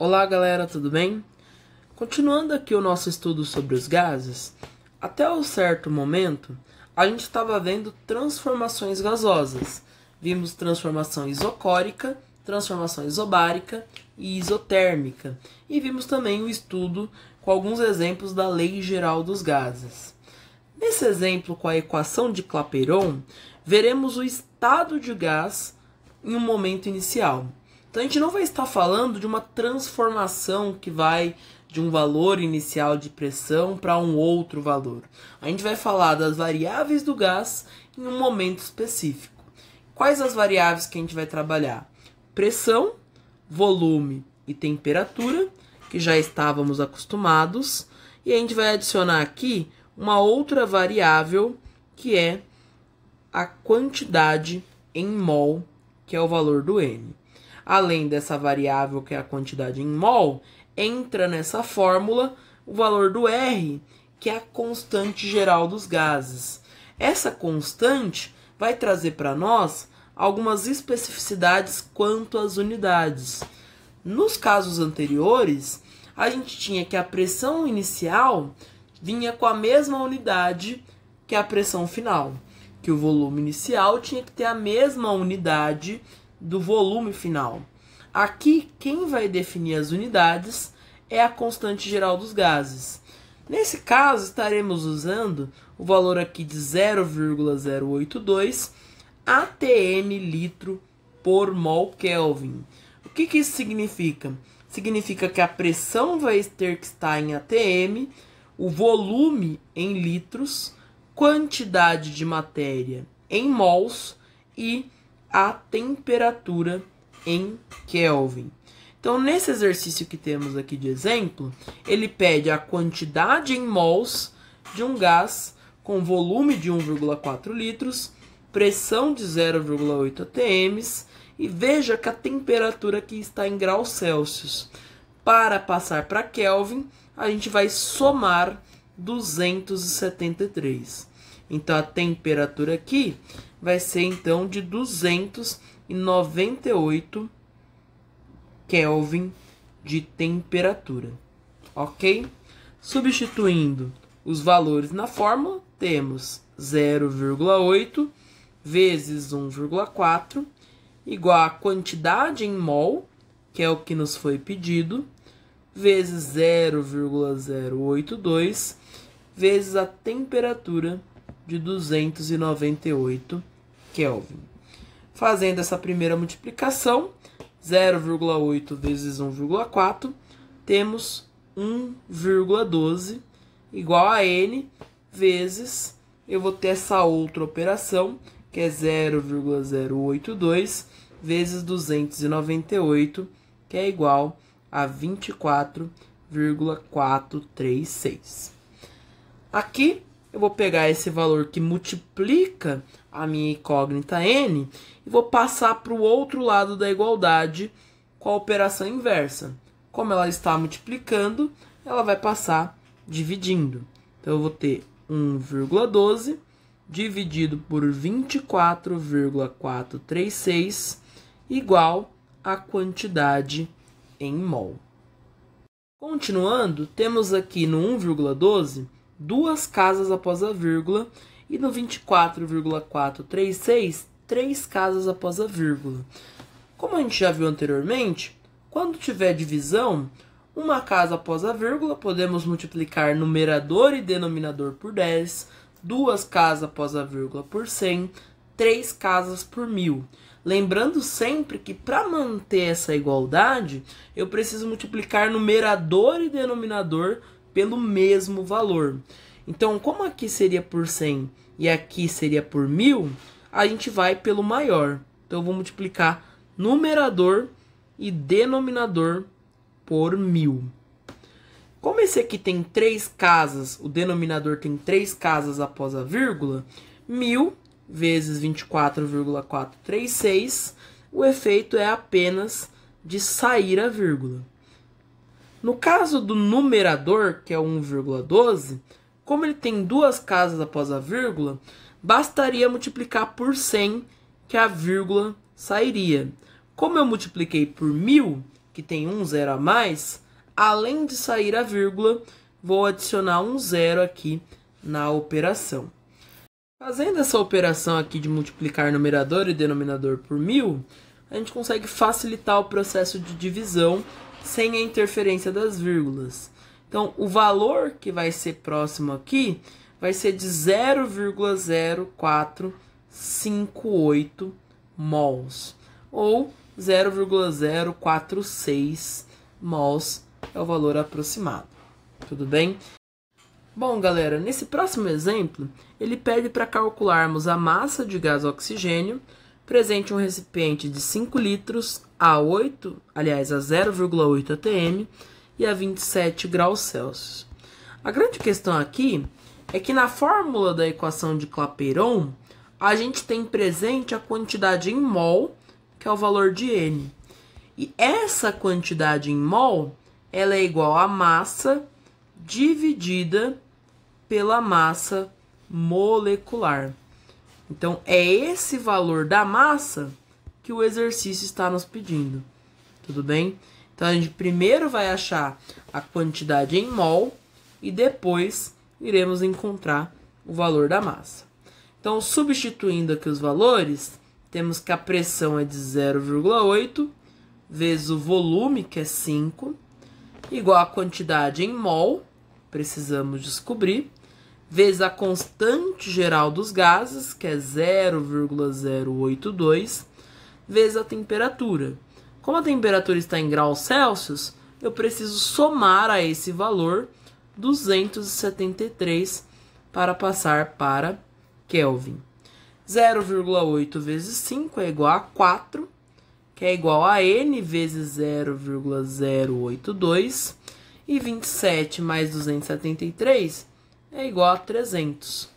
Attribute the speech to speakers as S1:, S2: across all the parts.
S1: Olá galera, tudo bem? Continuando aqui o nosso estudo sobre os gases, até um certo momento a gente estava vendo transformações gasosas. Vimos transformação isocórica, transformação isobárica e isotérmica. E vimos também o estudo com alguns exemplos da lei geral dos gases. Nesse exemplo com a equação de Clapeyron, veremos o estado de gás em um momento inicial. Então a gente não vai estar falando de uma transformação que vai de um valor inicial de pressão para um outro valor. A gente vai falar das variáveis do gás em um momento específico. Quais as variáveis que a gente vai trabalhar? Pressão, volume e temperatura, que já estávamos acostumados. E a gente vai adicionar aqui uma outra variável, que é a quantidade em mol, que é o valor do N. Além dessa variável, que é a quantidade em mol, entra nessa fórmula o valor do R, que é a constante geral dos gases. Essa constante vai trazer para nós algumas especificidades quanto às unidades. Nos casos anteriores, a gente tinha que a pressão inicial vinha com a mesma unidade que a pressão final, que o volume inicial tinha que ter a mesma unidade do volume final. Aqui, quem vai definir as unidades é a constante geral dos gases. Nesse caso, estaremos usando o valor aqui de 0,082 atm litro por mol Kelvin. O que isso significa? Significa que a pressão vai ter que estar em atm, o volume em litros, quantidade de matéria em mols e a temperatura em Kelvin. Então, nesse exercício que temos aqui de exemplo, ele pede a quantidade em mols de um gás com volume de 1,4 litros, pressão de 0,8 atm, e veja que a temperatura aqui está em graus Celsius. Para passar para Kelvin, a gente vai somar 273. Então, a temperatura aqui vai ser, então, de 298 Kelvin de temperatura. Ok? Substituindo os valores na fórmula, temos 0,8 vezes 1,4 igual a quantidade em mol, que é o que nos foi pedido, vezes 0,082 vezes a temperatura de 298 Kelvin. Fazendo essa primeira multiplicação, 0,8 vezes 1,4, temos 1,12 igual a N vezes, eu vou ter essa outra operação, que é 0,082 vezes 298, que é igual a 24,436. Aqui eu vou pegar esse valor que multiplica a minha incógnita N e vou passar para o outro lado da igualdade com a operação inversa. Como ela está multiplicando, ela vai passar dividindo. Então, eu vou ter 1,12 dividido por 24,436 igual a quantidade em mol. Continuando, temos aqui no 1,12 duas casas após a vírgula e no 24,436 três casas após a vírgula. Como a gente já viu anteriormente, quando tiver divisão, uma casa após a vírgula, podemos multiplicar numerador e denominador por 10, duas casas após a vírgula por 100, três casas por 1000. Lembrando sempre que para manter essa igualdade, eu preciso multiplicar numerador e denominador pelo mesmo valor. Então, como aqui seria por 100 e aqui seria por 1000, a gente vai pelo maior. Então, eu vou multiplicar numerador e denominador por 1000. Como esse aqui tem três casas, o denominador tem três casas após a vírgula, 1000 vezes 24,436, o efeito é apenas de sair a vírgula. No caso do numerador, que é 1,12, como ele tem duas casas após a vírgula, bastaria multiplicar por 100, que a vírgula sairia. Como eu multipliquei por 1000, que tem um zero a mais, além de sair a vírgula, vou adicionar um zero aqui na operação. Fazendo essa operação aqui de multiplicar numerador e denominador por 1000, a gente consegue facilitar o processo de divisão sem a interferência das vírgulas. Então, o valor que vai ser próximo aqui vai ser de 0,0458 mols, ou 0,046 mols é o valor aproximado. Tudo bem? Bom, galera, nesse próximo exemplo, ele pede para calcularmos a massa de gás oxigênio presente em um recipiente de 5 litros a 0,8 atm e a 27 graus Celsius. A grande questão aqui é que na fórmula da equação de Clapeyron, a gente tem presente a quantidade em mol, que é o valor de N. E essa quantidade em mol, ela é igual a massa dividida pela massa molecular. Então, é esse valor da massa que o exercício está nos pedindo. Tudo bem? Então, a gente primeiro vai achar a quantidade em mol e depois iremos encontrar o valor da massa. Então, substituindo aqui os valores, temos que a pressão é de 0,8 vezes o volume, que é 5, igual a quantidade em mol, precisamos descobrir, vezes a constante geral dos gases, que é 0,082, vezes a temperatura. Como a temperatura está em graus Celsius, eu preciso somar a esse valor 273 para passar para Kelvin. 0,8 vezes 5 é igual a 4, que é igual a N vezes 0,082, e 27 mais 273 é igual a 300.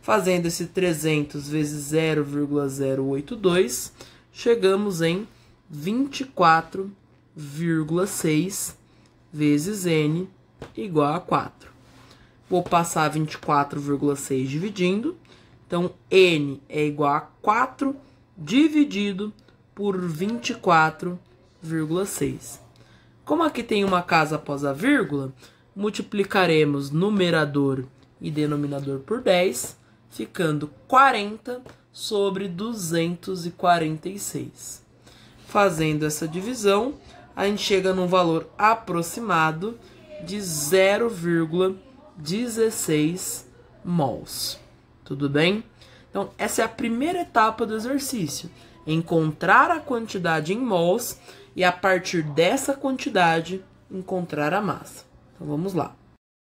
S1: Fazendo esse 300 vezes 0,082, chegamos em 24,6 vezes N igual a 4. Vou passar 24,6 dividindo. Então, N é igual a 4 dividido por 24,6. Como aqui tem uma casa após a vírgula, multiplicaremos numerador e denominador por 10, ficando 40 sobre 246. Fazendo essa divisão, a gente chega num valor aproximado de 0,16 mols. Tudo bem? Então, essa é a primeira etapa do exercício. Encontrar a quantidade em mols e, a partir dessa quantidade, encontrar a massa. Então, vamos lá.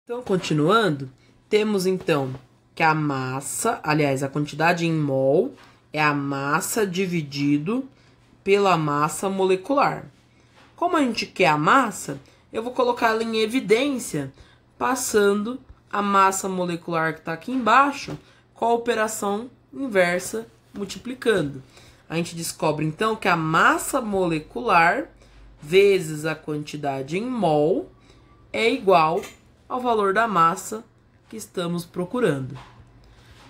S1: Então, continuando, temos então que a massa, aliás, a quantidade em mol é a massa dividido pela massa molecular. Como a gente quer a massa, eu vou colocar ela em evidência, passando a massa molecular que está aqui embaixo com a operação inversa, multiplicando. A gente descobre, então, que a massa molecular vezes a quantidade em mol é igual ao valor da massa que estamos procurando.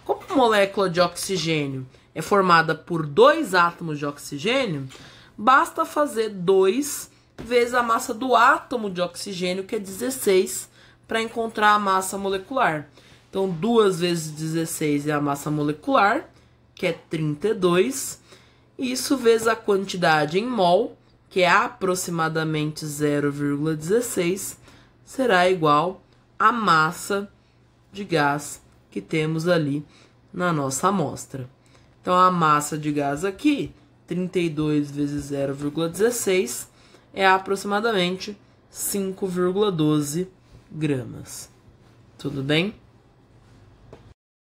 S1: Como a molécula de oxigênio é formada por 2 átomos de oxigênio, basta fazer 2 vezes a massa do átomo de oxigênio, que é 16, para encontrar a massa molecular. Então, 2 vezes 16 é a massa molecular, que é 32. Isso vezes a quantidade em mol, que é aproximadamente 0,16, será igual à massa de gás que temos ali na nossa amostra. Então, a massa de gás aqui, 32 vezes 0,16, é aproximadamente 5,12 gramas. Tudo bem?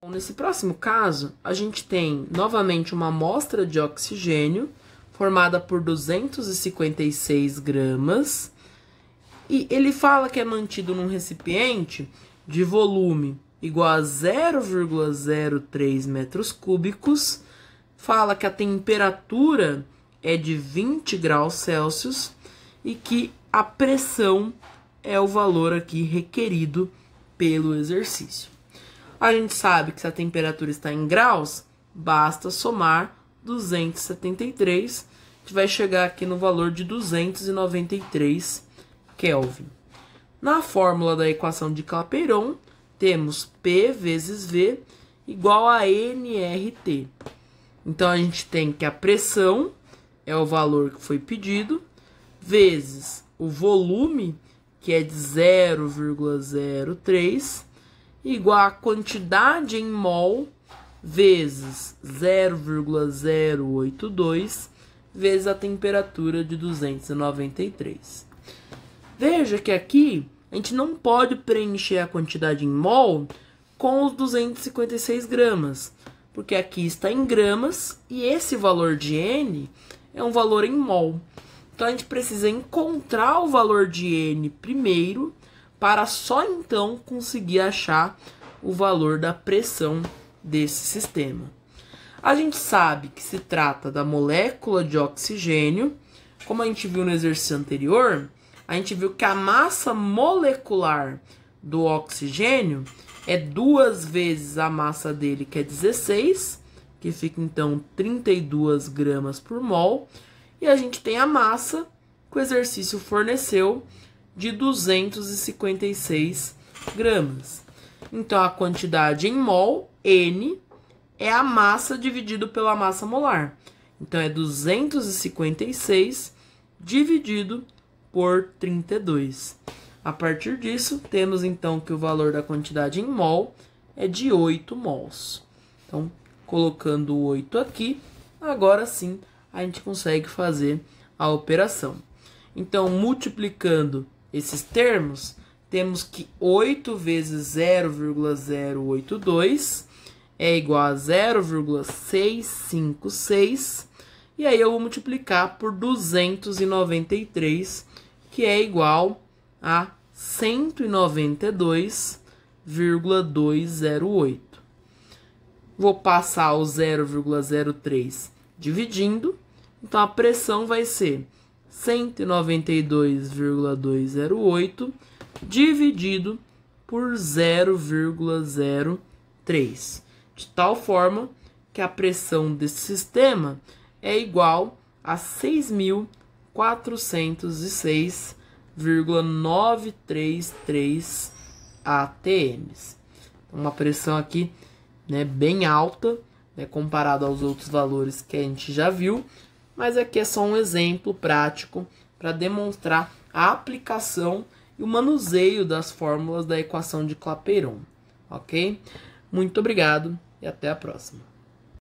S1: Bom, nesse próximo caso, a gente tem novamente uma amostra de oxigênio formada por 256 gramas e ele fala que é mantido num recipiente de volume igual a 0,03 metros cúbicos, fala que a temperatura é de 20 graus Celsius e que a pressão é o valor aqui requerido pelo exercício. A gente sabe que se a temperatura está em graus, basta somar 273, gente vai chegar aqui no valor de 293 Kelvin. Na fórmula da equação de Clapeyron, temos P vezes V igual a nRT. Então, a gente tem que a pressão é o valor que foi pedido, vezes o volume, que é de 0,03, igual a quantidade em mol, vezes 0,082, vezes a temperatura de 293. Veja que aqui a gente não pode preencher a quantidade em mol com os 256 gramas, porque aqui está em gramas e esse valor de N é um valor em mol. Então, a gente precisa encontrar o valor de N primeiro, para só então conseguir achar o valor da pressão desse sistema. A gente sabe que se trata da molécula de oxigênio. Como a gente viu no exercício anterior, a gente viu que a massa molecular do oxigênio é 2 vezes a massa dele, que é 16, que fica então 32 gramas por mol. E a gente tem a massa que o exercício forneceu de 256 gramas. Então, a quantidade em mol, N, é a massa dividido pela massa molar. Então, é 256 dividido por 32. A partir disso, temos então que o valor da quantidade em mol é de 8 mols. Então, colocando o 8 aqui, agora sim a gente consegue fazer a operação. Então, multiplicando esses termos, temos que 8 vezes 0,082 é igual a 0,656. E aí eu vou multiplicar por 293, que é igual a 192,208. Vou passar o 0,03 dividindo. Então, a pressão vai ser 192,208 dividido por 0,03. De tal forma que a pressão desse sistema é igual a 6.406,933 atm. Uma pressão aqui, né, bem alta, né, comparado aos outros valores que a gente já viu, mas aqui é só um exemplo prático para demonstrar a aplicação e o manuseio das fórmulas da equação de Clapeyron, ok? Muito obrigado e até a próxima.